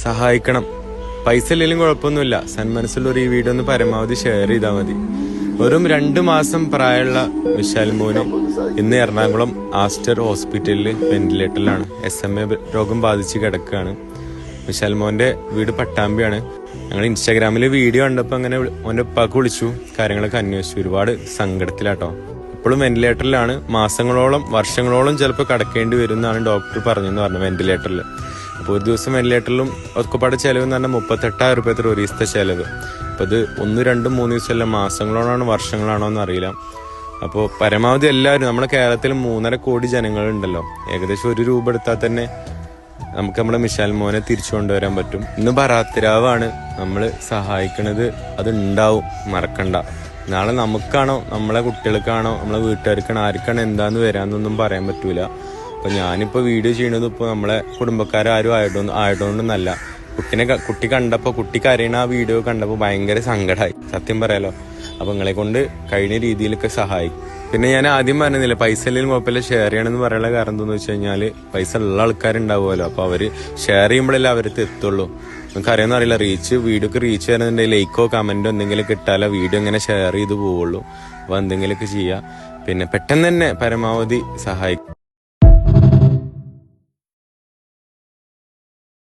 സഹായിക്കണം. പൈസ ഇല്ലെങ്കിലും കുഴപ്പമൊന്നുമില്ല. സന്മനസ്സുള്ളവർ ഈ വീഡിയോ ഒന്ന് പരമാവധി ഷെയർ ചെയ്താൽ മതി. വെറും 2 മാസം പ്രായമുള്ള വിശാൽ മോന് ഇന്ന് എറണാകുളം ആസ്റ്റർ ഹോസ്പിറ്റലിൽ വെന്റിലേറ്ററിലാണ്. SMA രോഗം ബാധിച്ച് കിടക്കുകയാണ്. വിശാൽ മോന്റെ വീട് പട്ടാമ്പിയാണ്. ഞങ്ങൾ ഇൻസ്റ്റാഗ്രാമിൽ വീഡിയോ കണ്ടപ്പോൾ അങ്ങനെ മോന്റെ ഉപ്പാക്ക് വിളിച്ചു, കാര്യങ്ങളൊക്കെ അന്വേഷിച്ചു. ഒരുപാട് സങ്കടത്തിലാട്ടോ. ഇപ്പോഴും വെന്റിലേറ്ററിലാണ്. മാസങ്ങളോളം വർഷങ്ങളോളം ചിലപ്പോൾ കിടക്കേണ്ടി വരും എന്നാണ് ഡോക്ടർ പറഞ്ഞെന്ന് പറഞ്ഞു വെന്റിലേറ്ററിൽ. അപ്പോൾ ഒരു ദിവസം വെന്റിലേറ്ററിലും ഒക്കെപ്പാട് ചെലവ് എന്ന് പറഞ്ഞാൽ 38,000 രൂപ ഒരു ദിവസത്തെ ചെലവ്. അപ്പോൾ ഇത് 1, 2, 3 ദിവസമല്ല, മാസങ്ങളോടാണോ വർഷങ്ങളാണോ എന്ന് അറിയില്ല. അപ്പോൾ പരമാവധി എല്ലാവരും, നമ്മുടെ കേരളത്തിൽ 3.5 കോടി ജനങ്ങളുണ്ടല്ലോ, ഏകദേശം 1 രൂപ എടുത്താൽ തന്നെ നമുക്ക് നമ്മുടെ വിശാൽ മോനെ തിരിച്ചു കൊണ്ടുവരാൻ പറ്റും. ഇന്ന് ബറാത്തിരാവാണ്. നമ്മൾ സഹായിക്കണത് അത് ഉണ്ടാവും, മറക്കണ്ട. നാളെ നമുക്കാണോ നമ്മളെ കുട്ടികൾക്കാണോ നമ്മളെ വീട്ടുകാർക്കാണോ ആർക്കാണോ എന്താന്ന് വരാന്നൊന്നും പറയാൻ പറ്റൂല. അപ്പൊ ഞാനിപ്പോ വീഡിയോ ചെയ്യണത് ഇപ്പൊ നമ്മളെ കുടുംബക്കാരും ആയതുകൊണ്ടൊന്നല്ല. കുട്ടി കണ്ടപ്പോ, കുട്ടി കരയണ ആ വീഡിയോ കണ്ടപ്പോ ഭയങ്കര സങ്കടമായി, സത്യം പറയാലോ. അപ്പൊ നിങ്ങളെ കൊണ്ട് കഴിഞ്ഞ രീതിയിലൊക്കെ സഹായിക്കും. പിന്നെ ഞാൻ ആദ്യം പറഞ്ഞില്ല, പൈസ ഇല്ലെങ്കിലും കുഴപ്പമില്ല ഷെയർ ചെയ്യണമെന്ന് പറയാനുള്ള കാരണം എന്താണെന്ന് വെച്ച് കഴിഞ്ഞാൽ പൈസ ഉള്ള ആൾക്കാരുണ്ടാവുമല്ലോ. അപ്പൊ അവര് ഷെയർ ചെയ്യുമ്പോഴല്ലേ അവർക്ക് എത്തുള്ളൂ. നിങ്ങൾക്ക് അറിയാമെന്ന് അറിയില്ല, വീഡിയോക്ക് റീച്ച് വരുന്നുണ്ടെങ്കിൽ ലൈക്കോ കമന്റോ എന്തെങ്കിലും കിട്ടാലോ വീഡിയോ ഇങ്ങനെ ഷെയർ ചെയ്ത് പോവുള്ളൂ. അപ്പൊ എന്തെങ്കിലുമൊക്കെ ചെയ്യാം. പിന്നെ പെട്ടെന്ന് തന്നെ പരമാവധി സഹായിക്കും.